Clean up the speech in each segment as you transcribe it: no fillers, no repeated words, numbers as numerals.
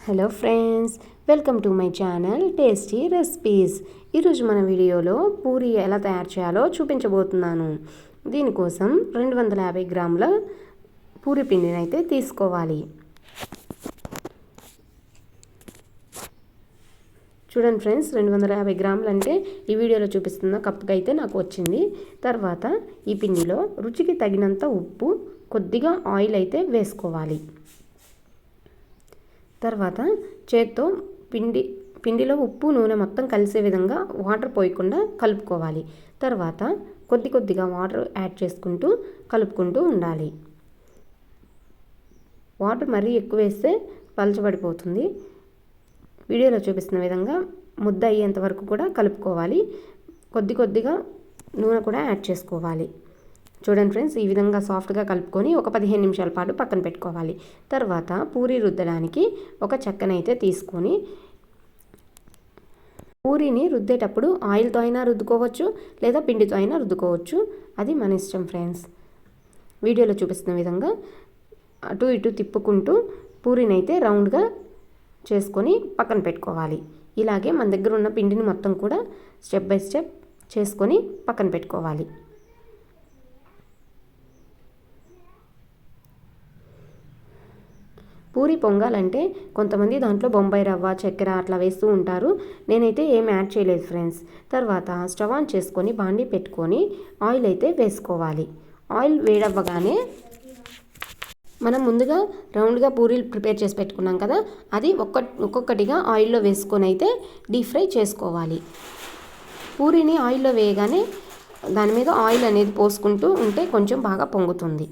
Hello friends, welcome to my channel tasty recipes. ఈరోజు మన వీడియోలో పూరి ఎలా తయారు చేయాలో చూపించబోతున్నాను. దీనికోసం 250 గ్రాముల పూరి పిండిని అయితే తీసుకోవాలి. చూడండి ఫ్రెండ్స్, 250 గ్రాములు అంటే ఈ వీడియోలో చూపిస్తున్న కప్పుకి అయితే నాకు వచ్చింది. తర్వాత ఈ పిండిలో రుచికి తగినంత ఉప్పు, కొద్దిగా ఆయిల్ అయితే వేసుకోవాలి. తర్వాత చేత్తో పిండిలో ఉప్పు నూనె మొత్తం కలిసే విధంగా వాటర్ పోయకుండా కలుపుకోవాలి. తర్వాత కొద్దిగా వాటర్ యాడ్ చేసుకుంటూ కలుపుకుంటూ ఉండాలి. వాటర్ మరీ ఎక్కువ వేస్తే పలచబడిపోతుంది. వీడియోలో చూపిస్తున్న విధంగా ముద్ద అయ్యేంత వరకు కూడా కలుపుకోవాలి. కొద్దిగా నూనె కూడా యాడ్ చేసుకోవాలి. చూడండి ఫ్రెండ్స్, ఈ విధంగా సాఫ్ట్గా కలుపుకొని ఒక 15 నిమిషాల పాటు పక్కన పెట్టుకోవాలి. తర్వాత పూరి రుద్దడానికి ఒక చెక్కనైతే తీసుకొని పూరిని రుద్దేటప్పుడు ఆయిల్తో అయినా రుద్దుకోవచ్చు, లేదా పిండితో అయినా రుద్దుకోవచ్చు. అది మన ఇష్టం ఫ్రెండ్స్. వీడియోలో చూపిస్తున్న విధంగా అటు ఇటు తిప్పుకుంటూ పూరిని అయితే రౌండ్గా చేసుకొని పక్కన పెట్టుకోవాలి. ఇలాగే మన దగ్గర ఉన్న పిండిని మొత్తం కూడా స్టెప్ బై స్టెప్ చేసుకొని పక్కన పెట్టుకోవాలి. పూరి పొంగాలంటే కొంతమంది దాంట్లో బొంబాయి రవ్వ, చక్కెర అట్లా వేస్తూ ఉంటారు. నేనైతే ఏం యాడ్ చేయలేదు ఫ్రెండ్స్. తర్వాత స్టవ్ ఆన్ చేసుకొని బాండీ పెట్టుకొని ఆయిల్ అయితే వేసుకోవాలి. ఆయిల్ వేడవ్వగానే మనం ముందుగా రౌండ్గా పూరీలు ప్రిపేర్ చేసి పెట్టుకున్నాం కదా, అది ఒక్కొక్కటిగా ఆయిల్లో వేసుకొని అయితే డీప్ ఫ్రై చేసుకోవాలి. పూరీని ఆయిల్లో వేయగానే దాని మీద ఆయిల్ అనేది పోసుకుంటూ ఉంటే కొంచెం బాగా పొంగుతుంది.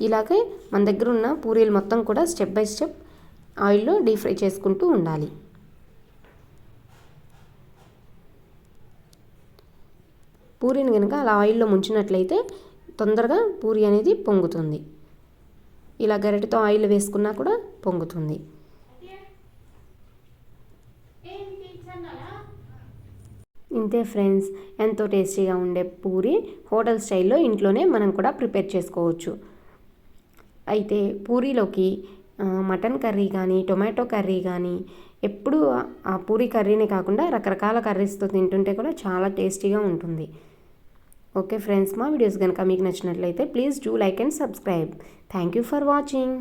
ఇలాగే మన దగ్గర ఉన్న పూరీలు మొత్తం కూడా స్టెప్ బై స్టెప్ ఆయిల్లో డీప్ ఫ్రై చేసుకుంటూ ఉండాలి. పూరీని కనుక అలా ఆయిల్లో ముంచినట్లయితే తొందరగా పూరి అనేది పొంగుతుంది. ఇలా గరిటెతో ఆయిల్ వేసుకున్నా కూడా పొంగుతుంది. ఇంతే ఫ్రెండ్స్, ఎంతో టేస్టీగా ఉండే పూరి హోటల్ స్టైల్లో ఇంట్లోనే మనం కూడా ప్రిపేర్ చేసుకోవచ్చు. అయితే పూరీలోకి మటన్ కర్రీ కానీ, టొమాటో కర్రీ కానీ, ఎప్పుడు ఆ పూరీ కర్రీనే కాకుండా రకరకాల కర్రీస్తో తింటుంటే కూడా చాలా టేస్టీగా ఉంటుంది. ఓకే ఫ్రెండ్స్, మా వీడియోస్ కనుక మీకు నచ్చినట్లయితే please do like and subscribe. Thank you for watching.